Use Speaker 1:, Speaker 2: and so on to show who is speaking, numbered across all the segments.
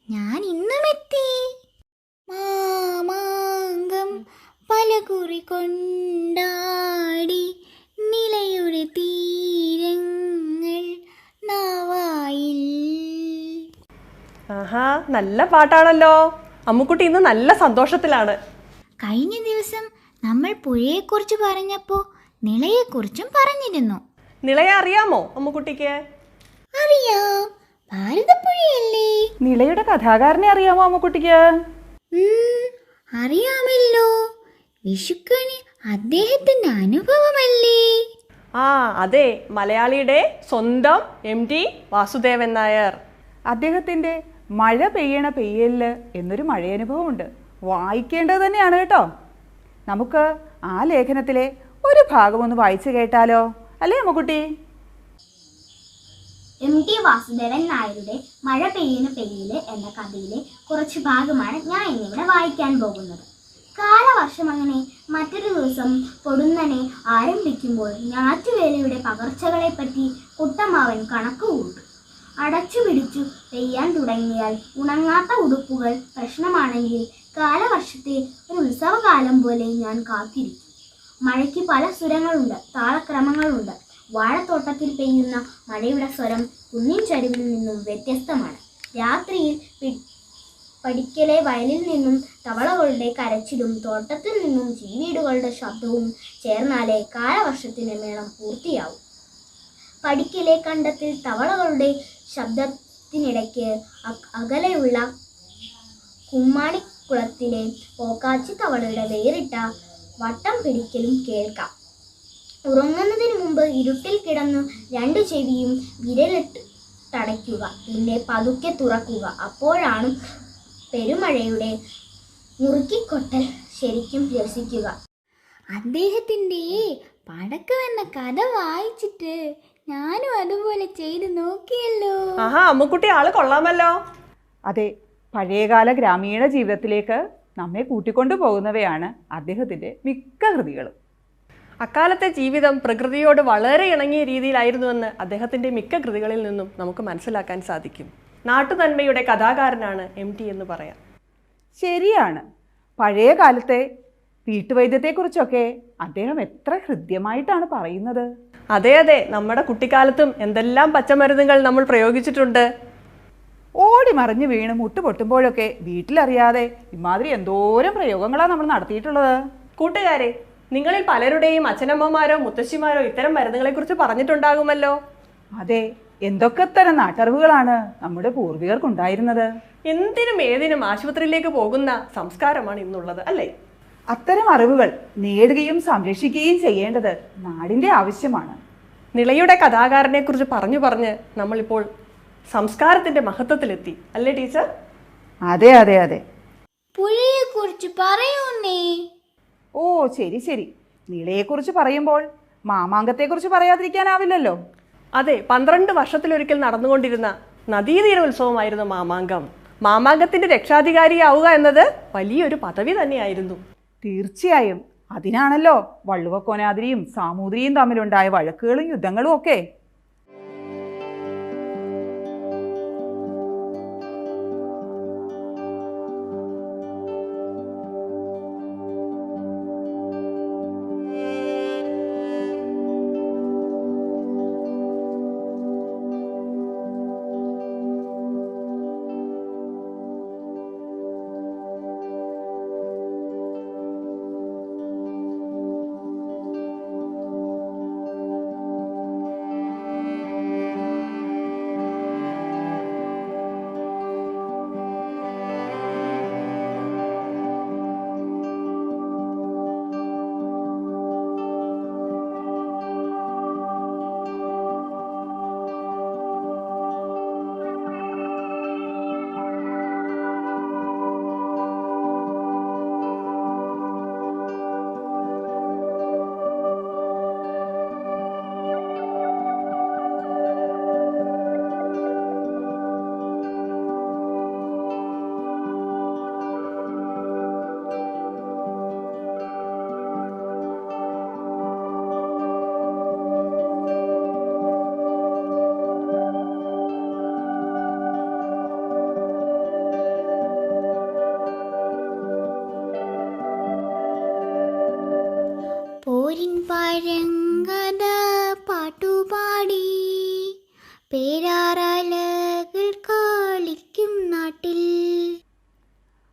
Speaker 1: ഞാൻ ഇന്നുമെത്തി. മാമാങ്കം പലകുറി കൊണ്ടാടി നിലയുടെ തീരങ്ങൾ നാവായിൽ.
Speaker 2: ആഹാ, നല്ല പാട്ടാണല്ലോ. അമ്മുക്കുട്ടി ഇന്ന് നല്ല സന്തോഷത്തിലാണ്.
Speaker 1: കഴിഞ്ഞ ദിവസം നമ്മൾ പുഴയെക്കുറിച്ച് പറഞ്ഞപ്പോൾ നിളയെക്കുറിച്ചും പറഞ്ഞിരുന്നു.
Speaker 2: നിളയെ അറിയാമോ അമ്മുക്കുട്ടിക്ക്?
Speaker 1: അറിയാം, ഭാരതപ്പുഴയല്ലേ.
Speaker 3: നിളയുടെ കഥാകാരനെ അറിയാമോ അമ്മുക്കുട്ടിക്ക്?
Speaker 1: അറിയാമല്ലോ, വിഷുക്കണി അദ്ദേഹത്തിന്റെ അനുഭവമല്ലേ.
Speaker 2: ആ അതെ, മലയാളിയുടെ സ്വന്തം MT വാസുദേവൻ നായർ.
Speaker 3: അദ്ദേഹത്തിൻ്റെ മഴ പെയ്യണ പെയ്യല് എന്നൊരു മഴയനുഭവമുണ്ട്. വായിക്കേണ്ടത് തന്നെയാണ് കേട്ടോ. നമുക്ക് ആ ലേഖനത്തിലെ ഒരു ഭാഗം ഒന്ന് വായിച്ചു കേട്ടാലോ, അല്ലേ അമ്മുക്കുട്ടി?
Speaker 4: MT വാസുദേവൻ നായരുടെ മഴ പെയ്യുന്ന പെയ്യില് എന്ന കഥയിലെ കുറച്ച് ഭാഗമാണ് ഞാൻ ഇന്നിവിടെ വായിക്കാൻ പോകുന്നത്. കാലവർഷം അങ്ങനെ മറ്റൊരു ദിവസം പൊടുന്നനെ ആരംഭിക്കുമ്പോൾ ഞാറ്റുവേലയുടെ പകർച്ചകളെപ്പറ്റി കുട്ടമ്മാവൻ കണക്ക് കൂട്ടും. അടച്ചു പിടിച്ചു പെയ്യാൻ തുടങ്ങിയാൽ ഉണങ്ങാത്ത ഉടുപ്പുകൾ പ്രശ്നമാണെങ്കിൽ കാലവർഷത്തെ ഒരു ഉത്സവകാലം പോലെ ഞാൻ കാത്തിരിക്കും. മഴയ്ക്ക് പല സ്വരങ്ങളുണ്ട്, താളക്രമങ്ങളുണ്ട്. വാഴത്തോട്ടത്തിൽ പെയ്യുന്ന മഴയുടെ സ്വരം കുന്നിൻ ചരിവിൽ നിന്നും വ്യത്യസ്തമാണ്. രാത്രിയിൽ പടിക്കലെ വയലിൽ നിന്നും തവളകളുടെ കരച്ചിലും തോട്ടത്തിൽ നിന്നും ചീവീടുകളുടെ ശബ്ദവും ചേർന്നാലേ കാലവർഷത്തിന്റെ മേളം പൂർത്തിയാവും. പടിക്കലെ കണ്ടത്തിൽ തവളകളുടെ ശബ്ദത്തിനിടയ്ക്ക് അകലെയുള്ള കുമ്മാണിക്കുളത്തിലെ പോക്കാച്ചി തവളയുടെ വേറിട്ട വട്ടം പിടിക്കലും കേൾക്കാം. ഉറങ്ങുന്നതിന് മുമ്പ് ഇരുട്ടിൽ കിടന്ന് രണ്ടു ചെവിയും വിരലിട്ടടയ്ക്കുക, പിന്നെ പതുക്കെ തുറക്കുക. അപ്പോഴാണ് പെരുമഴയുടെ മുറുക്കിക്കൊട്ടൽ ശരിക്കും രസിക്കുക.
Speaker 1: അദ്ദേഹത്തിന്റെ പടക്കമെന്ന കഥ വായിച്ചിട്ട് ഞാനും അതുപോലെ ചെയ്ത് നോക്കിയല്ലോ.
Speaker 2: ആഹാ, അമ്മുക്കുട്ടി ആള് കൊള്ളാമല്ലോ.
Speaker 3: അതെ, പഴയകാല ഗ്രാമീണ ജീവിതത്തിലേക്ക് നമ്മെ കൂട്ടിക്കൊണ്ടു പോകുന്നവയാണ് അദ്ദേഹത്തിൻ്റെ മിക്ക കൃതികളും.
Speaker 2: അക്കാലത്തെ ജീവിതം പ്രകൃതിയോട് വളരെ ഇണങ്ങിയ രീതിയിലായിരുന്നുവെന്ന് അദ്ദേഹത്തിൻ്റെ മിക്ക കൃതികളിൽ നിന്നും നമുക്ക് മനസ്സിലാക്കാൻ സാധിക്കും. നാട്ടുനന്മയുടെ കഥാകാരനാണ് MT എന്ന് പറയാം.
Speaker 3: ശരിയാണ്. പഴയ കാലത്തെ വീട്ടുവൈദ്യത്തെക്കുറിച്ചൊക്കെ അദ്ദേഹം എത്ര ഹൃദ്യമായിട്ടാണ് പറയുന്നത്.
Speaker 2: അതെ അതെ, നമ്മുടെ കുട്ടിക്കാലത്തും എന്തെല്ലാം പച്ചമരുന്നുകൾ നമ്മൾ പ്രയോഗിച്ചിട്ടുണ്ട്.
Speaker 3: ഓടി മറിഞ്ഞ് വീണ് മുട്ട് പൊട്ടുമ്പോഴൊക്കെ വീട്ടിലറിയാതെ ഇമാതിരി എന്തോരം പ്രയോഗങ്ങളാണ് നമ്മൾ നടത്തിയിട്ടുള്ളത്.
Speaker 2: കൂട്ടുകാരെ, നിങ്ങളിൽ പലരുടെയും അച്ഛനമ്മമാരോ മുത്തശ്ശിമാരോ ഇത്തരം മരുന്നുകളെക്കുറിച്ച് പറഞ്ഞിട്ടുണ്ടാകുമല്ലോ.
Speaker 3: അതെ, എന്തൊക്കെ തരം നാട്ടറിവുകളാണ് നമ്മുടെ പൂർവികർക്കുണ്ടായിരുന്നത്.
Speaker 2: എന്തിനും ഏതിനും ആശുപത്രിയിലേക്ക് പോകുന്ന സംസ്കാരമാണ് ഇന്നുള്ളത്, അല്ലേ?
Speaker 3: അത്തരം അറിവുകൾ നേടുകയും സംരക്ഷിക്കുകയും ചെയ്യേണ്ടത് നാടിൻ്റെ ആവശ്യമാണ്.
Speaker 2: നിളയുടെ കഥാകാരനെ കുറിച്ച് പറഞ്ഞു പറഞ്ഞ് നമ്മളിപ്പോൾ സംസ്കാരത്തിന്റെ മഹത്വത്തിലെത്തി, അല്ലേ ടീച്ചർ?
Speaker 3: അതെ അതെ അതെ.
Speaker 1: പുഴയെക്കുറിച്ച് പറയൂന്നേ.
Speaker 3: ഓ ശരി ശരി. നിളയെക്കുറിച്ച് പറയുമ്പോൾ മാമാങ്കത്തെക്കുറിച്ച് പറയാതിരിക്കാനാവില്ലല്ലോ.
Speaker 2: അതെ, 12 വർഷത്തിലൊരിക്കൽ നടന്നുകൊണ്ടിരുന്ന നദീതീര ഉത്സവമായിരുന്നു മാമാങ്കം. മാമാങ്കത്തിന്റെ രക്ഷാധികാരിയാവുക എന്നത് വലിയൊരു പദവി തന്നെയായിരുന്നു.
Speaker 3: തീർച്ചയായും. അതിനാണല്ലോ വള്ളുവക്കോനാതിരിയും സാമൂതിരിയും തമ്മിലുണ്ടായ വഴക്കുകളും യുദ്ധങ്ങളും ഒക്കെ.
Speaker 1: പോരിൻ പഴങ്കഥ പാട്ടുപാടി പേരാറലകൾ കളിക്കും നാട്ടിൽ.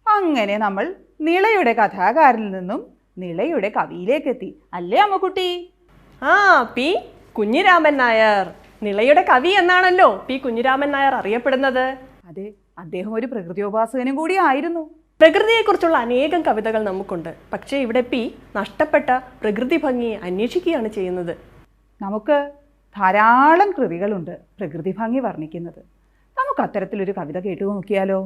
Speaker 3: അങ്ങനെ നമ്മൾ നിളയുടെ കഥാകാരനിൽ നിന്നും നിളയുടെ കവിയിലേക്കെത്തി, അല്ലേ അമ്മക്കുട്ടി?
Speaker 2: ആ, പി കുഞ്ഞിരാമൻ നായർ. നിളയുടെ കവി എന്നാണല്ലോ പി കുഞ്ഞിരാമൻ നായർ അറിയപ്പെടുന്നത്.
Speaker 3: അതെ, അദ്ദേഹം ഒരു പ്രകൃതിയോപാസകനും കൂടി ആയിരുന്നു.
Speaker 2: പ്രകൃതിയെക്കുറിച്ചുള്ള അനേകം കവിതകൾ നമുക്കുണ്ട്. പക്ഷേ ഇവിടെ പി നഷ്ടപ്പെട്ട പ്രകൃതി ഭംഗിയെ അന്വേഷിക്കുകയാണ് ചെയ്യുന്നത്.
Speaker 3: നമുക്ക് ധാരാളം കൃതികളുണ്ട് പ്രകൃതി ഭംഗി വർണ്ണിക്കുന്നത്. നമുക്ക് അത്തരത്തിലൊരു കവിത കേട്ടു നോക്കിയാലോ?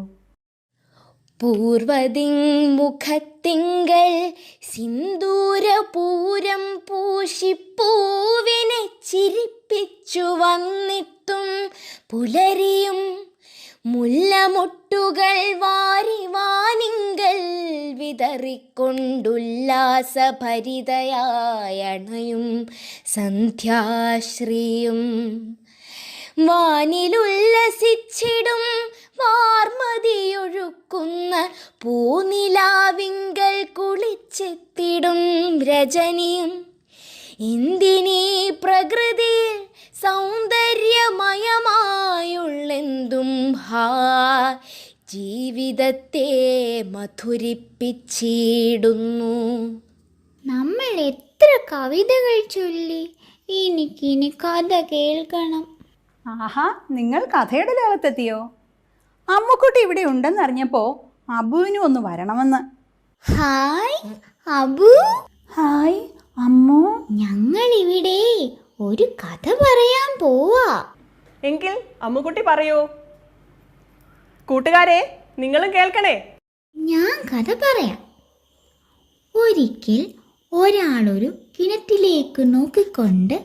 Speaker 1: പൂർവതിങ്മുഖത്തിങ്കൽ സിന്ദൂരപൂരം പൂശിപ്പൂവിനെ ചിരിപ്പിച്ചു വന്നിട്ടും പുലരിയും മുല്ലമൊട്ടുകൾ വാരി വാനിങ്കൽ വിതറിക്കൊണ്ടുല്ലാസഭരിതയായണയും സന്ധ്യാശ്രീയും വാനിലുല്ലസിച്ചിടും വാർമതിയൊഴുക്കുന്ന പൂനിലാവിങ്കൽ കുളിച്ചെത്തിടും രജനിയും എന്തിനീ പ്രകൃതിയിൽ സൗന്ദര്യമയമായുള്ളെന്തും ഹാ ജീവിതത്തെ മധുരിപ്പിച്ചിടുന്നു. നമ്മൾ എത്ര കവിതകൾ ചൊല്ലി, എനിക്കിനി കഥ കേൾക്കണം.
Speaker 5: ആഹാ, നിങ്ങൾ കഥയുടെ ലോകത്തെത്തിയോ? അമ്മുക്കുട്ടി ഇവിടെ ഉണ്ടെന്നറിഞ്ഞപ്പോൾ അബുവിനും ഒന്ന് വരണമെന്ന്.
Speaker 1: ഹായ് അബു.
Speaker 5: ഹായ് അമ്മു.
Speaker 1: ഞങ്ങളിവിടെ ഒരു കഥ പറയാൻ പോവാ.
Speaker 2: എങ്കിൽ അമ്മുക്കുട്ടി പറയൂ. കൂട്ടുകാരെ, നിങ്ങളും കേൾക്കണേ.
Speaker 1: ഞാൻ കഥ പറയാം. ഒരിക്കൽ ഒരാളൊരു കിണറ്റിലേക്ക് നോക്കിക്കൊണ്ട്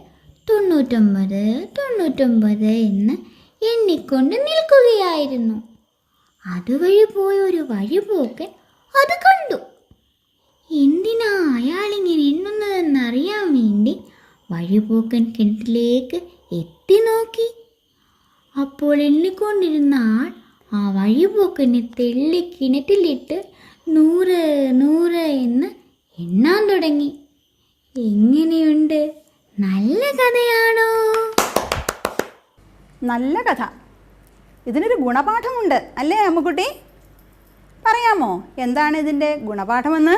Speaker 1: 99 99 എന്ന് എണ്ണിക്കൊണ്ട് നിൽക്കുകയായിരുന്നു. അതുവഴി പോയ ഒരു വഴിപോക്കൻ അത് കണ്ടു. എന്തിനാ അയാളിങ്ങനെ എണ്ണുന്നതെന്നറിയാൻ വേണ്ടി വഴിപോക്കൻ കിണറ്റിലേക്ക് എത്തി നോക്കി. അപ്പോൾ എണ്ണിക്കൊണ്ടിരുന്ന ആൾ ആ വഴിപോക്കനെ തെള്ളി കിണറ്റിലിട്ട് 100 100 എന്ന് എണ്ണാൻ തുടങ്ങി. എങ്ങനെയുണ്ട്? നല്ല കഥയാണോ?
Speaker 5: നല്ല കഥ. ഇതിനൊരു ഗുണപാഠമുണ്ട് അല്ലേ അമ്മുക്കുട്ടി? പറയാമോ എന്താണ് ഇതിൻ്റെ ഗുണപാഠമെന്ന്?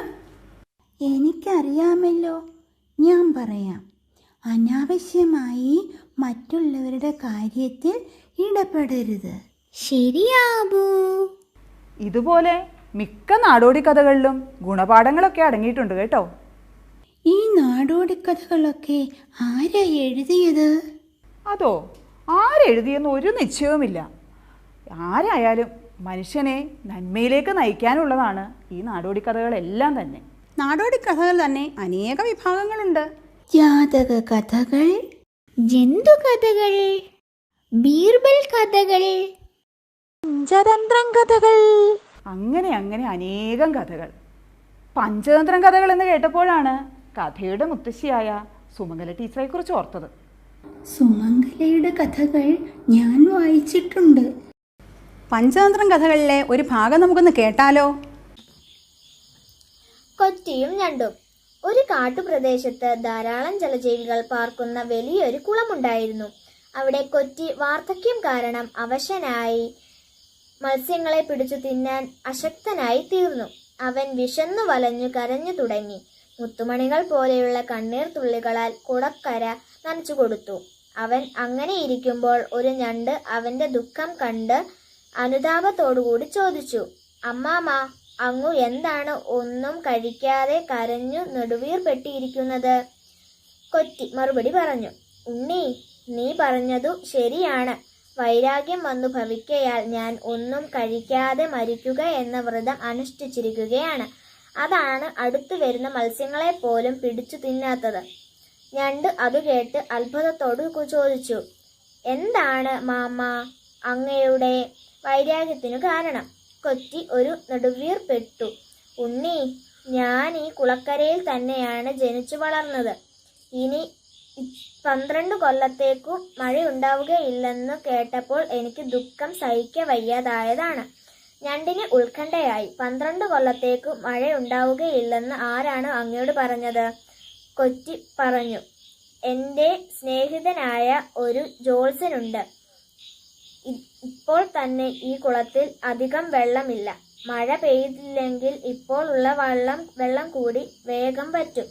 Speaker 5: എനിക്കറിയാമല്ലോ, ഞാൻ പറയാം. അനാവശ്യമായി മറ്റുള്ളവരുടെ കാര്യത്തിൽ ഇടപെടരുത്.
Speaker 1: ശരിയാബൂ.
Speaker 3: ഇതുപോലെ മിക്ക നാടോടി കഥകളിലും ഗുണപാഠങ്ങളൊക്കെ അടങ്ങിയിട്ടുണ്ട് കേട്ടോ.
Speaker 5: ഈ നാടോടിക്കഥകളൊക്കെ ആരാ എഴുതിയത്?
Speaker 3: അതോ, ആരെഴുതിയെന്ന് ഒരു നിശ്ചയവുമില്ല. ആരായാലും മനുഷ്യനെ നന്മയിലേക്ക് നയിക്കാനുള്ളതാണ് ഈ നാടോടിക്കഥകളെല്ലാം തന്നെ.
Speaker 5: നാടോടിക്കഥകൾ തന്നെ അനേക വിഭാഗങ്ങളുണ്ട്.
Speaker 1: ജാതക കഥകൾ, ജന്തു കഥകൾ, ബീർബൽ കഥകൾ, പഞ്ചതന്ത്രം കഥകൾ.
Speaker 3: അങ്ങനെ അങ്ങനെ അനേകം കഥകൾ. പഞ്ചതന്ത്രം കഥകൾ എന്ന് കേട്ടപ്പോഴാണ് കഥയുടെ മുത്തശ്ശിയായ സുമംഗല ടീച്ചറെക്കുറിച്ച് ഓർത്തത്.
Speaker 5: സുമംഗലയുടെ കഥകൾ ഞാൻ വായിച്ചിട്ടുണ്ട്. പഞ്ചതന്ത്രം കഥകളിലെ ഒരു ഭാഗം നമുക്കൊന്ന് കേട്ടാലോ?
Speaker 4: കൊറ്റിയും ഞണ്ടും. ഒരു കാട്ടുപ്രദേശത്ത് ധാരാളം ജലജീവികൾ പാർക്കുന്ന വലിയൊരു കുളമുണ്ടായിരുന്നു. അവിടെ കൊറ്റി വാർദ്ധക്യം കാരണം അവശനായി മത്സ്യങ്ങളെ പിടിച്ചു തിന്നാൻ അശക്തനായി തീർന്നു. അവൻ വിശന്നു വലഞ്ഞു കരഞ്ഞു തുടങ്ങി. മുത്തുമണികൾ പോലെയുള്ള കണ്ണീർ തുള്ളികളാൽ കുളക്കര നനച്ചു കൊടുത്തു. അവൻ അങ്ങനെ ഇരിക്കുമ്പോൾ ഒരു ഞണ്ട് അവന്റെ ദുഃഖം കണ്ട് അനുതാപത്തോടുകൂടി ചോദിച്ചു, അമ്മാമ, അങ്ങു എന്താണ് ഒന്നും കഴിക്കാതെ കരഞ്ഞു നെടുവീർപ്പെട്ടിരിക്കുന്നത്? കൊറ്റി മറുപടി പറഞ്ഞു, ഉണ്ണി, നീ പറഞ്ഞതു ശരിയാണ്. വൈരാഗ്യം വന്നു ഭവിക്കയാൽ ഞാൻ ഒന്നും കഴിക്കാതെ മരിക്കുക എന്ന വ്രതം അനുഷ്ഠിച്ചിരിക്കുകയാണ്. അതാണ് അടുത്തു വരുന്ന മത്സ്യങ്ങളെ പോലും പിടിച്ചു തിന്നാത്തത്. ഞണ്ട് അത് കേട്ട് അത്ഭുതത്തോട് ചോദിച്ചു, എന്താണ് മാമ അങ്ങയുടെ വൈരാഗ്യത്തിനു കാരണം? കൊറ്റി ഒരു നെടുവീർപ്പെട്ടു, ഉണ്ണി, ഞാൻ ഈ കുളക്കരയിൽ തന്നെയാണ് ജനിച്ചു വളർന്നത്. ഇനി 12 കൊല്ലത്തേക്കു മഴയുണ്ടാവുകയില്ലെന്നു കേട്ടപ്പോൾ എനിക്ക് ദുഃഖം സഹിക്ക വയ്യാതായതാണ്. ഞണ്ടിന് ഉത്കണ്ഠയായി. 12 കൊല്ലത്തേക്കു മഴയുണ്ടാവുകയില്ലെന്ന് ആരാണ് അങ്ങയോട് പറഞ്ഞത്? കൊറ്റി പറഞ്ഞു. എൻ്റെ സ്നേഹിതനായ ഒരു ജോത്സ്യനുണ്ട്. ഇപ്പോൾ തന്നെ ഈ കുളത്തിൽ അധികം വെള്ളമില്ല. മഴ പെയ്തില്ലെങ്കിൽ ഇപ്പോൾ ഉള്ള വെള്ളം കൂടി വേഗം വറ്റും.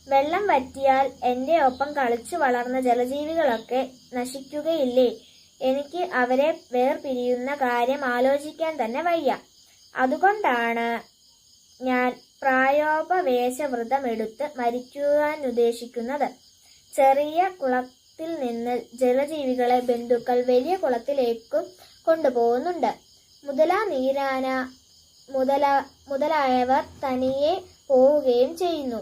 Speaker 4: വെള്ളം വറ്റിയാൽ എൻ്റെ ഒപ്പം കളിച്ചു വളർന്ന ജലജീവികളൊക്കെ നശിക്കുകയില്ലേ? എനിക്ക് അവരെ വേർപിരിയുന്ന കാര്യം ആലോചിക്കാൻ തന്നെ വയ്യ. അതുകൊണ്ടാണ് ഞാൻ പ്രായോപവേശവ്രതമെടുത്ത് മരിക്കുവാൻ ഉദ്ദേശിക്കുന്നത്. ചെറിയ കുളത്തിൽ നിന്ന് ജലജീവികളെ ബന്ധുക്കൾ വലിയ കുളത്തിലേക്കും കൊണ്ടുപോകുന്നുണ്ട്. മുതല, നീരാന മുതലായവർ തനിയെ പോവുകയും ചെയ്യുന്നു.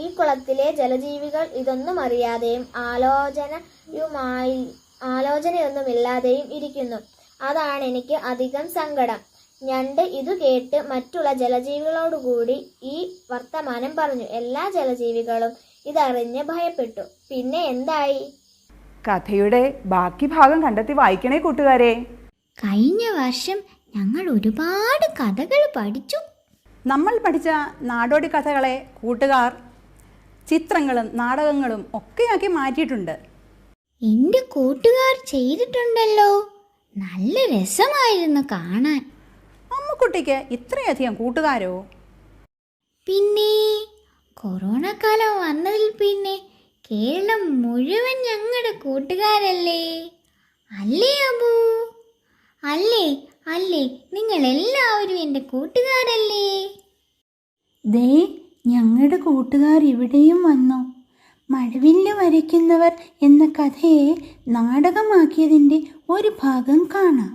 Speaker 4: ഈ കുളത്തിലെ ജലജീവികൾ ഇതൊന്നും അറിയാതെയും ആലോചനയൊന്നുമില്ലാതെയും ഇരിക്കുന്നു. അതാണ് എനിക്ക് അധികം സങ്കടം. ഞണ്ട് ഇതു കേട്ട് മറ്റുള്ള ജലജീവികളോടുകൂടി ഈ വർത്തമാനം പറഞ്ഞു. എല്ലാ ജലജീവികളും ഇതറിഞ്ഞ് ഭയപ്പെട്ടു. പിന്നെ എന്തായി?
Speaker 3: കഥയുടെ ബാക്കി ഭാഗം കണ്ടെത്തി വായിക്കണേ കൂട്ടുകാരെ.
Speaker 1: കഴിഞ്ഞ വർഷം ഞങ്ങൾ ഒരുപാട് കഥകൾ പഠിച്ചു.
Speaker 5: നമ്മൾ പഠിച്ച നാടോടി കഥകളെ കൂട്ടുകാർ ചിത്രങ്ങളും നാടകങ്ങളും ഒക്കെയാക്കി മാറ്റിയിട്ടുണ്ട്.
Speaker 1: എൻ്റെ കൂട്ടുകാർ ചെയ്തിട്ടുണ്ടല്ലോ. നല്ല രസമായിരുന്നു കാണാൻ.
Speaker 5: അമ്മുക്കുട്ടിക്ക് ഇത്രയധികം കൂട്ടുകാരോ?
Speaker 1: പിന്നെ കൊറോണ കാലം വന്നതിൽ പിന്നെ കേരളം മുഴുവൻ ഞങ്ങളുടെ കൂട്ടുകാരല്ലേ? അല്ലേ അബു? അല്ലേ അല്ലേ നിങ്ങൾ എല്ലാവരും എൻ്റെ കൂട്ടുകാരല്ലേ?
Speaker 6: ദേ ഞങ്ങളുടെ കൂട്ടുകാർ ഇവിടെയും വന്നു. മഴവില്ല് വരയ്ക്കുന്നവർ എന്ന കഥയെ നാടകമാക്കിയതിൻ്റെ ഒരു ഭാഗം കാണാം.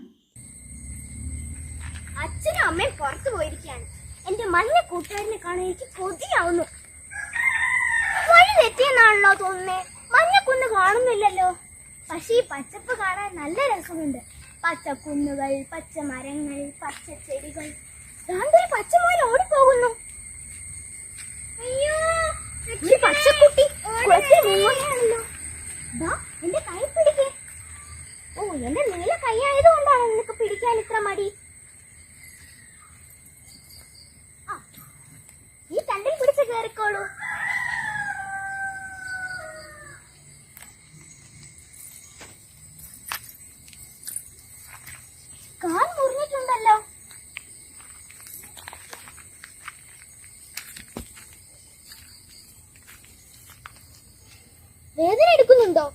Speaker 4: അച്ഛനും അമ്മയും പുറത്തു പോയിരിക്കുകയാണ്. എന്റെ മഞ്ഞ കൂട്ടുകാരനെ കാണാൻ എനിക്ക് കൊതിയാവുന്നു. വഴി തെറ്റിയെന്നാണല്ലോ തോന്നുന്നേ. മഞ്ഞക്കുന്ന് കാണുന്നില്ലല്ലോ. പക്ഷേ ഈ പച്ചപ്പ് കാണാൻ നല്ല രസമുണ്ട്. പച്ചക്കുന്നുകൾ, പച്ചമരങ്ങൾ, പച്ചച്ചെടികൾ. രണ്ടൊരു പച്ചമോയിൽ ഓടിപ്പോകുന്നു. അയ്യോ, ഈ പച്ചക്കുട്ടി കുളത്തിലാണല്ലോ. എന്റെ കൈ പിടിക്കേ. ഓ, എന്റെ നീല കൈ ആയതുകൊണ്ടാണ് നിനക്ക് പിടിക്കാൻ ഇത്ര മടി. ഈ തണ്ടിൽ പിടിച്ച് കയറിക്കോളൂ. കാൽ മുറിഞ്ഞിട്ടുണ്ടല്ലോ. വേദന എടുക്കുന്നുണ്ടോ?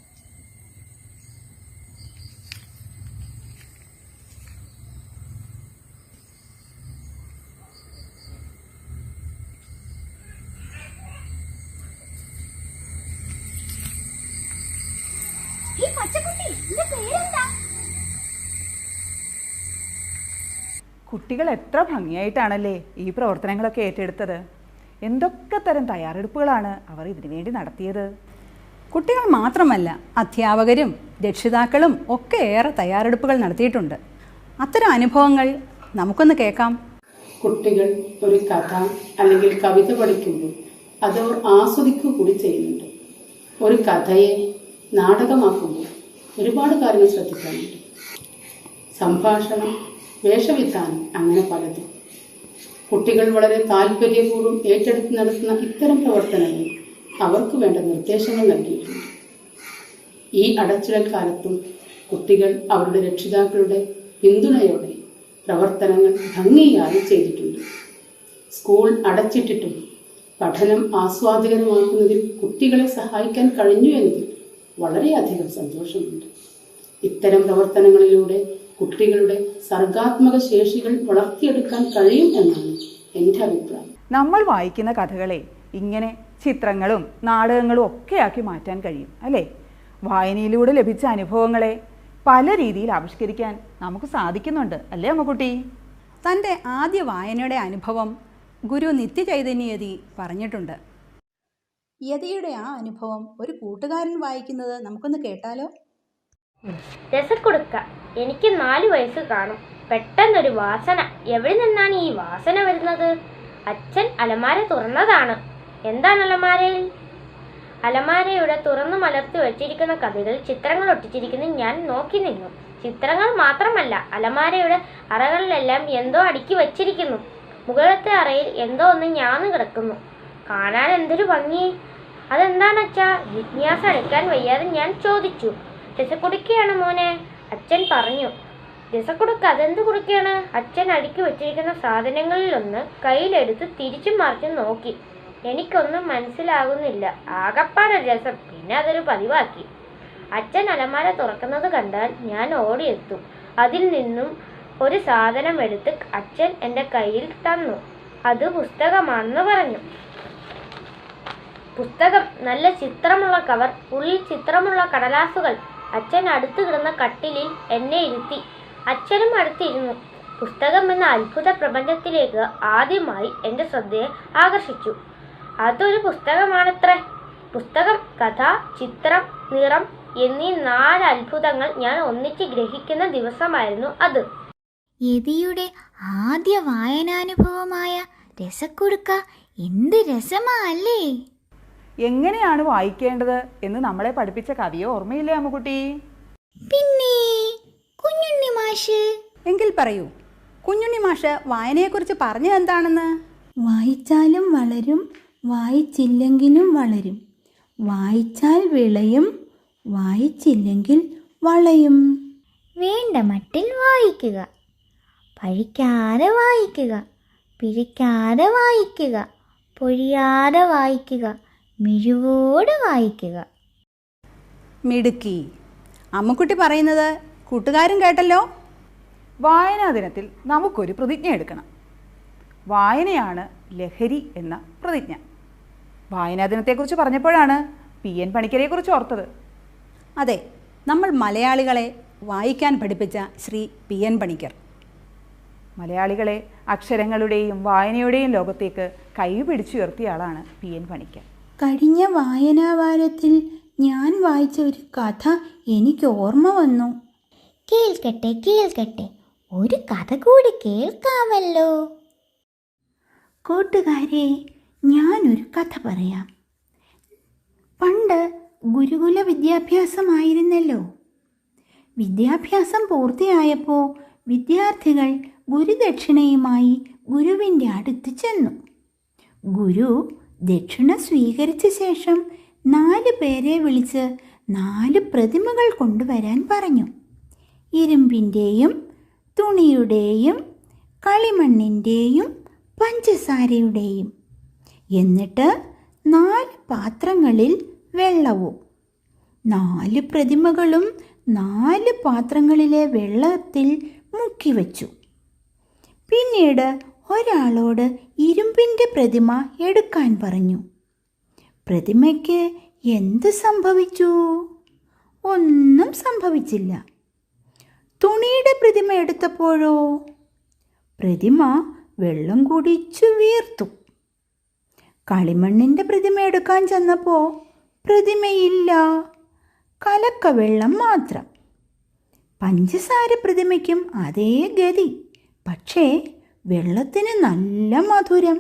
Speaker 4: ഈ പച്ചക്കുട്ടി, ഇതിന്റെ പേരെന്താ?
Speaker 3: കുട്ടികൾ എത്ര ഭംഗിയായിട്ടാണല്ലേ ഈ പ്രവർത്തനങ്ങളൊക്കെ ഏറ്റെടുത്തത്. എന്തൊക്കെ തരം തയ്യാറെടുപ്പുകളാണ് അവർ ഇതിനു വേണ്ടി നടത്തിയത്.
Speaker 5: കുട്ടികൾ മാത്രമല്ല, അധ്യാപകരും രക്ഷിതാക്കളും ഒക്കെ ഏറെ തയ്യാറെടുപ്പുകൾ നടത്തിയിട്ടുണ്ട്. അത്തരം അനുഭവങ്ങൾ നമുക്കൊന്ന് കേൾക്കാം.
Speaker 7: കുട്ടികൾ ഒരു കഥ അല്ലെങ്കിൽ കവിത പഠിക്കുമ്പോൾ അതവർ ആസ്വദിക്കുക കൂടി ചെയ്യുന്നുണ്ട്. ഒരു കഥയെ നാടകമാക്കുമ്പോൾ ഒരുപാട് കാര്യങ്ങൾ ശ്രദ്ധിക്കാനുണ്ട്. സംഭാഷണം, വേഷവിധാനം, അങ്ങനെ പലതും. കുട്ടികൾ വളരെ താല്പര്യപൂർവ്വം ഏറ്റെടുത്ത് നടത്തുന്ന ഇത്തരം പ്രവർത്തനങ്ങൾ അവർക്ക് വേണ്ട നിർദ്ദേശങ്ങൾ നൽകിയിട്ടുണ്ട്. ഈ അടച്ചിടൽ കാലത്തും കുട്ടികൾ അവരുടെ രക്ഷിതാക്കളുടെ പിന്തുണയോടെ പ്രവർത്തനങ്ങൾ ഭംഗിയായി ചെയ്തിട്ടുണ്ട്. സ്കൂൾ അടച്ചിട്ടിട്ടും പഠനം ആസ്വാദികരമാക്കുന്നതിൽ കുട്ടികളെ സഹായിക്കാൻ കഴിഞ്ഞു എന്നതിൽ വളരെയധികം സന്തോഷമുണ്ട്. ഇത്തരം പ്രവർത്തനങ്ങളിലൂടെ കുട്ടികളുടെ സർഗാത്മക ശേഷികൾ വളർത്തിയെടുക്കാൻ കഴിയും എന്നാണ് എൻ്റെ അഭിപ്രായം.
Speaker 3: നമ്മൾ വായിക്കുന്ന കഥകളെ ഇങ്ങനെ ചിത്രങ്ങളും നാടകങ്ങളും ഒക്കെയാക്കി മാറ്റാൻ കഴിയും അല്ലേ? വായനയിലൂടെ ലഭിച്ച അനുഭവങ്ങളെ പല രീതിയിൽ ആവിഷ്കരിക്കാൻ നമുക്ക് സാധിക്കുന്നുണ്ട് അല്ലേ അമ്മക്കുട്ടി?
Speaker 5: തൻ്റെ ആദ്യ വായനയുടെ അനുഭവം ഗുരു നിത്യചൈതന്യയതി പറഞ്ഞിട്ടുണ്ട്. യതിയുടെ ആ അനുഭവം ഒരു കൂട്ടുകാരൻ വായിക്കുന്നത് നമുക്കൊന്ന് കേട്ടാലോ?
Speaker 8: രസക്കൊടുക്ക. എനിക്ക് 4 വയസ്സ് കാണും. പെട്ടെന്നൊരു വാസന. എവിടെ നിന്നാണ് ഈ വാസന വരുന്നത്? അച്ഛൻ അലമാര തുറന്നതാണ്. എന്താണ് അലമാരയിൽ? അലമാരയുടെ തുറന്നു മലർത്തി വെച്ചിരിക്കുന്ന കഥകൾ, ചിത്രങ്ങൾ ഒട്ടിച്ചിരിക്കുന്നു. ഞാൻ നോക്കി നിന്നു. ചിത്രങ്ങൾ മാത്രമല്ല, അലമാരയുടെ അറകളിലെല്ലാം എന്തോ അടുക്കി വച്ചിരിക്കുന്നു. മുകളിലത്തെ അറയിൽ എന്തോ ഒന്ന് ഞാന്നു കിടക്കുന്നു. കാണാൻ എന്തൊരു ഭംഗി! അതെന്താണ് അച്ഛാ? ജിജ്ഞാസ അടയ്ക്കാൻ വയ്യാതെ ഞാൻ ചോദിച്ചു. രസക്കുടുക്കയാണ് മോനെ, അച്ഛൻ പറഞ്ഞു. രസക്കുടുക്ക? അതെന്ത് കുടുക്കയാണ്? അച്ഛൻ അടുക്കി വെച്ചിരിക്കുന്ന സാധനങ്ങളിലൊന്ന് കയ്യിലെടുത്ത് തിരിച്ചും മറിച്ചും നോക്കി. എനിക്കൊന്നും മനസ്സിലാകുന്നില്ല. ആകപ്പാടെ രസം. പിന്നെ അതൊരു പതിവാക്കി. അച്ഛൻ അലമാര തുറക്കുന്നത് കണ്ടാൽ ഞാൻ ഓടിയെത്തും. അതിൽ നിന്നും ഒരു സാധനം എടുത്ത് അച്ഛൻ എൻ്റെ കയ്യിൽ തന്നു. അത് പുസ്തകമാണെന്ന് പറഞ്ഞു. പുസ്തകം, നല്ല ചിത്രമുള്ള കവർ, ഉള്ളിൽ ചിത്രമുള്ള കടലാസുകൾ. അച്ഛൻ അടുത്ത് കിടന്ന കട്ടിലിൽ എന്നെ ഇരുത്തി. അച്ഛനും അടുത്തിരുന്നു. പുസ്തകം എന്ന അത്ഭുത പ്രപഞ്ചത്തിലേക്ക് ആദ്യമായി എൻ്റെ ശ്രദ്ധയെ ആകർഷിച്ചു. അതൊരു പുസ്തകമാണത്രേ. പുസ്തകം, കഥ, ചിത്രം, നിറം എന്നീ 4 അത്ഭുതങ്ങൾ ഞാൻ ഒന്നിച്ച് ഗ്രഹിക്കുന്ന ദിവസമായിരുന്നു അത്.
Speaker 1: യതിയുടെ ആദ്യ വായനാനുഭവമായ രസക്കുടുക്ക എന്ത് രസമാ അല്ലേ?
Speaker 3: എങ്ങനെയാണ് വായിക്കേണ്ടത് എന്ന് നമ്മളെ പഠിപ്പിച്ച കവിയെ ഓർമ്മയില്ലേ അമ്മുക്കുട്ടി?
Speaker 1: പിന്നെ കുഞ്ഞുണ്ണി മാഷ്.
Speaker 5: എങ്കിൽ പറയൂ, കുഞ്ഞുണ്ണി മാഷ് വായനയെക്കുറിച്ച് പറഞ്ഞത് എന്താണെന്ന്.
Speaker 6: വായിച്ചാലും വളരും, വായിച്ചില്ലെങ്കിലും വളരും. വായിച്ചാൽ വിളയും, വായിച്ചില്ലെങ്കിൽ വളയും.
Speaker 1: വേണ്ട മട്ടിൽ വായിക്കുക, പഴിക്കാതെ വായിക്കുക, പിഴിക്കാതെ വായിക്കുക, പൊഴിയാതെ വായിക്കുക, മിഴിവോടെ വായിക്കുക.
Speaker 5: മിടുക്കി. അമ്മുക്കുട്ടി പറയുന്നത് കൂട്ടുകാരും കേട്ടല്ലോ.
Speaker 3: വായനാ ദിനത്തിൽ നമുക്കൊരു പ്രതിജ്ഞ എടുക്കണം. വായനയാണ് ലഹരി എന്ന പ്രതിജ്ഞ. വായനാ ദിനത്തെക്കുറിച്ച് പറഞ്ഞപ്പോഴാണ് PN പണിക്കരെക്കുറിച്ച് ഓർത്തത്.
Speaker 5: അതെ, നമ്മൾ മലയാളികളെ വായിക്കാൻ പഠിപ്പിച്ച ശ്രീ PN പണിക്കർ.
Speaker 3: മലയാളികളെ അക്ഷരങ്ങളുടെയും വായനയുടെയും ലോകത്തേക്ക് കൈപിടിച്ചുയർത്തിയ ആളാണ് PN പണിക്കർ.
Speaker 6: കഴിഞ്ഞ വായനാവാരത്തിൽ ഞാൻ വായിച്ച ഒരു കഥ എനിക്ക് ഓർമ്മ വന്നു.
Speaker 1: കേൾക്കട്ടെ കേൾക്കട്ടെ, ഒരു കഥ കൂടി കേൾക്കാമല്ലോ.
Speaker 6: കൂട്ടുകാരെ, ഞാനൊരു കഥ പറയാം. പണ്ട് ഗുരുകുല വിദ്യാഭ്യാസമായിരുന്നല്ലോ. വിദ്യാഭ്യാസം പൂർത്തിയായപ്പോൾ വിദ്യാർത്ഥികൾ ഗുരുദക്ഷിണയുമായി ഗുരുവിൻ്റെ അടുത്ത് ചെന്നു. ഗുരു ദക്ഷിണ സ്വീകരിച്ച ശേഷം 4 പേരെ വിളിച്ച് 4 പ്രതിമകൾ കൊണ്ടുവരാൻ പറഞ്ഞു. ഇരുമ്പിൻ്റെയും തുണിയുടെയും കളിമണ്ണിൻ്റെയും പഞ്ചസാരയുടെയും. എന്നിട്ട് 4 പാത്രങ്ങളിൽ വെള്ളവും. 4 പ്രതിമകളും 4 പാത്രങ്ങളിലെ വെള്ളത്തിൽ മുക്കിവെച്ചു. പിന്നീട് ഒരാളോട് ഇരുമ്പിൻ്റെ പ്രതിമ എടുക്കാൻ പറഞ്ഞു. പ്രതിമയ്ക്ക് എന്ത് സംഭവിച്ചു? ഒന്നും സംഭവിച്ചില്ല. തുണിയുടെ പ്രതിമ എടുത്തപ്പോഴോ പ്രതിമ വെള്ളം കുടിച്ചു വീർത്തു. കളിമണ്ണിൻ്റെ പ്രതിമ എടുക്കാൻ ചെന്നപ്പോൾ പ്രതിമയില്ല, കലക്കവെള്ളം മാത്രം. പഞ്ചസാര പ്രതിമയ്ക്കും അതേ ഗതി, പക്ഷേ വെള്ളത്തിന് നല്ല മധുരം.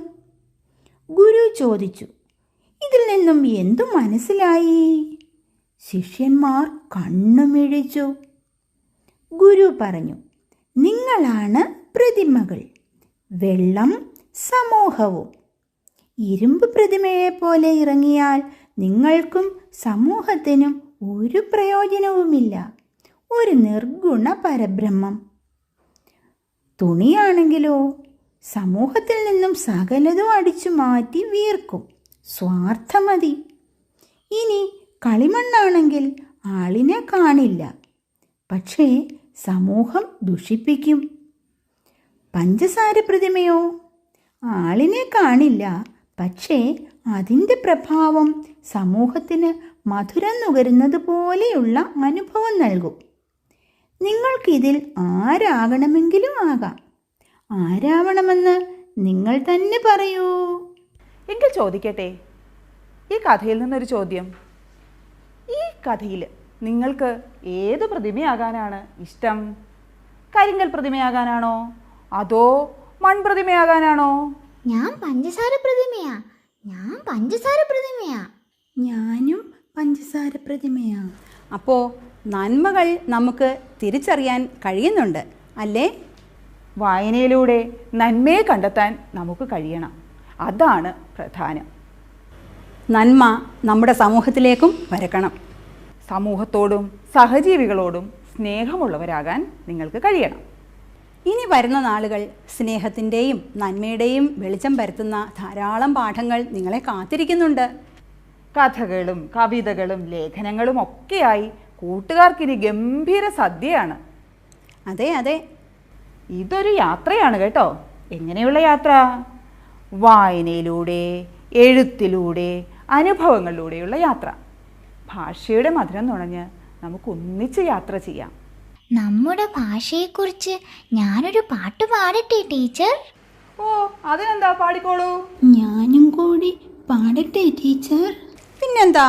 Speaker 6: ഗുരു ചോദിച്ചു, ഇതിൽ നിന്നും എന്തു മനസ്സിലായി? ശിഷ്യന്മാർ കണ്ണുമിഴിച്ചു. ഗുരു പറഞ്ഞു, നിങ്ങളാണ് പ്രതിമകൾ, വെള്ളം സമൂഹവും. ഇരുമ്പ് പ്രതിമയെപ്പോലെ ഇറങ്ങിയാൽ നിങ്ങൾക്കും സമൂഹത്തിനും ഒരു പ്രയോജനവുമില്ല, ഒരു നിർഗുണ പരബ്രഹ്മം. തുണിയാണെങ്കിലോ സമൂഹത്തിൽ നിന്നും സകലതും അടിച്ചു മാറ്റി വീർക്കും, സ്വാർത്ഥമതി. ഇനി കളിമണ്ണാണെങ്കിൽ ആളിനെ കാണില്ല, പക്ഷേ സമൂഹം ദുഷിപ്പിക്കും. പഞ്ചസാര പ്രതിമയോ ആളിനെ കാണില്ല, പക്ഷേ അതിൻ്റെ പ്രഭാവം സമൂഹത്തിന് മധുരം നുകരുന്നത് പോലെയുള്ള അനുഭവം നൽകും. നിങ്ങൾക്കിതിൽ ആരാകണമെങ്കിലും ആകാം. ആരാവണമെന്ന് നിങ്ങൾ തന്നെ പറയൂ.
Speaker 3: എങ്കിൽ ചോദിക്കട്ടെ, ഈ കഥയിൽ നിന്നൊരു ചോദ്യം. ഈ കഥയിൽ നിങ്ങൾക്ക് ഏത് പ്രതിമയാകാനാണ് ഇഷ്ടം? കരിങ്കൽ പ്രതിമയാകാനാണോ അതോ മൺപ്രതിമയാകാനാണോ?
Speaker 1: ഞാൻ പഞ്ചസാര പ്രതിമയാ.
Speaker 6: ഞാനും പഞ്ചസാര പ്രതിമയാ.
Speaker 5: അപ്പോൾ നന്മകൾ നമുക്ക് തിരിച്ചറിയാൻ കഴിയുന്നുണ്ട് അല്ലേ?
Speaker 3: വായനയിലൂടെ നന്മയെ കണ്ടെത്താൻ നമുക്ക് കഴിയണം, അതാണ് പ്രധാനം.
Speaker 5: നന്മ നമ്മുടെ സമൂഹത്തിലേക്കും വരക്കണം.
Speaker 3: സമൂഹത്തോടും സഹജീവികളോടും സ്നേഹമുള്ളവരാകാൻ നിങ്ങൾക്ക് കഴിയണം.
Speaker 5: ഇനി വരുന്ന നാളുകൾ സ്നേഹത്തിൻ്റെയും നന്മയുടെയും വെളിച്ചം പരത്തുന്ന ധാരാളം പാഠങ്ങൾ നിങ്ങളെ കാത്തിരിക്കുന്നുണ്ട്.
Speaker 3: കഥകളും കവിതകളും ലേഖനങ്ങളും ഒക്കെയായി കൂട്ടുകാർക്കിനി ഗംഭീര സദ്യയാണ്.
Speaker 5: അതെ അതെ,
Speaker 3: ഇതൊരു യാത്രയാണ് കേട്ടോ. എങ്ങനെയുള്ള യാത്ര? വായനയിലൂടെ, എഴുത്തിലൂടെ, അനുഭവങ്ങളിലൂടെയുള്ള യാത്ര. ഭാഷയുടെ മധുരം നുണഞ്ഞ് നമുക്ക് ഒന്നിച്ച് യാത്ര ചെയ്യാം.
Speaker 1: നമ്മുടെ ഭാഷയെക്കുറിച്ച് ഞാനൊരു പാട്ട് പാടട്ടെ ടീച്ചർ?
Speaker 3: ഓ, അതിനെന്താ, പാടിക്കോളൂ.
Speaker 6: ഞാനും കൂടി പാടട്ടെ ടീച്ചർ?
Speaker 5: പിന്നെന്താ,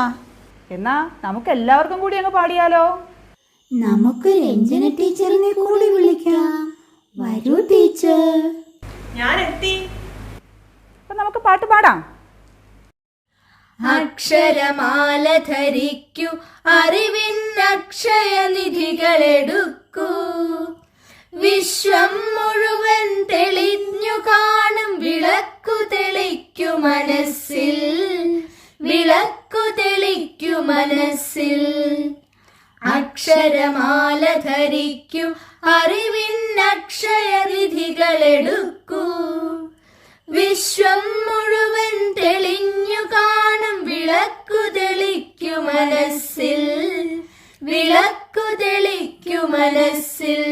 Speaker 3: എന്നാ നമുക്ക് എല്ലാവർക്കും കൂടി അങ്ങ് പാടിയാലോ?
Speaker 6: നമുക്ക് രഞ്ജന ടീച്ചറിനെ കൂടി വിളിക്കാം. വരൂ ടീച്ചർ.
Speaker 2: ഞാൻ എത്തി.
Speaker 3: അപ്പൊ നമുക്ക് പാട്ട് പാടാം.
Speaker 9: അക്ഷരമാല ധരിക്കൂ, അറിവിന്നക്ഷയനിധികളെടുക്കൂ, വിശ്വം മുഴുവൻ തെളിഞ്ഞു കാണും വിളക്കു തെളിക്കു മനസ്സിൽ, വിളക്കു തെളിക്കു മനസ്സിൽ. അക്ഷരമാല ധരിക്കൂ, അറിവിന്നക്ഷയനിധികളെടുക്കൂ, വിശ്വം മുഴുവൻ തെളിഞ്ഞു കാണും വിളക്കു തെളിക്കു മനസ്സിൽ, വിളക്കു തെളിക്കു മനസ്സിൽ.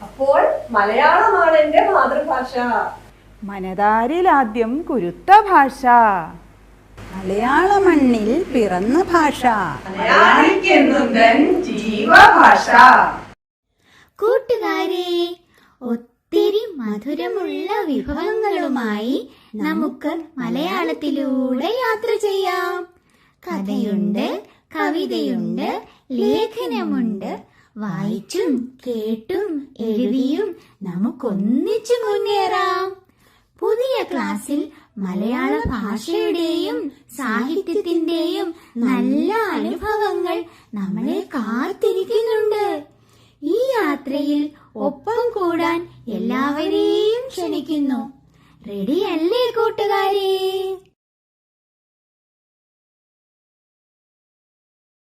Speaker 2: അപ്പോൾ മലയാളമാണ് എൻ്റെ മാതൃഭാഷ.
Speaker 3: മനതാരിലാദ്യം കുരുത്ത ഭാഷ,
Speaker 5: മലയാള മണ്ണിൽ പിറന്ന ഭാഷ,
Speaker 3: ജീവഭാഷ.
Speaker 1: കൂട്ടുകാരെ, ഒത്തിരി മധുരമുള്ള വിഭവങ്ങളുമായി നമുക്ക് മലയാളത്തിലൂടെ യാത്ര ചെയ്യാം. കഥയുണ്ട്, കവിതയുണ്ട്, ലേഖനമുണ്ട്. വായിച്ചും കേട്ടും എഴുതിയും നമുക്കൊന്നിച്ചു മുന്നേറാം. പുതിയ ക്ലാസ്സിൽ മലയാള ഭാഷയുടെയും സാഹിത്യത്തിന്റെയും നല്ല അനുഭവങ്ങൾ നമ്മളെ കാത്തിരിക്കുന്നുണ്ട്. ഈ യാത്രയിൽ ഒപ്പം കൂടാൻ എല്ലാവരെയും ക്ഷണിക്കുന്നു. റെഡിയല്ലേ കൂട്ടുകാരെ?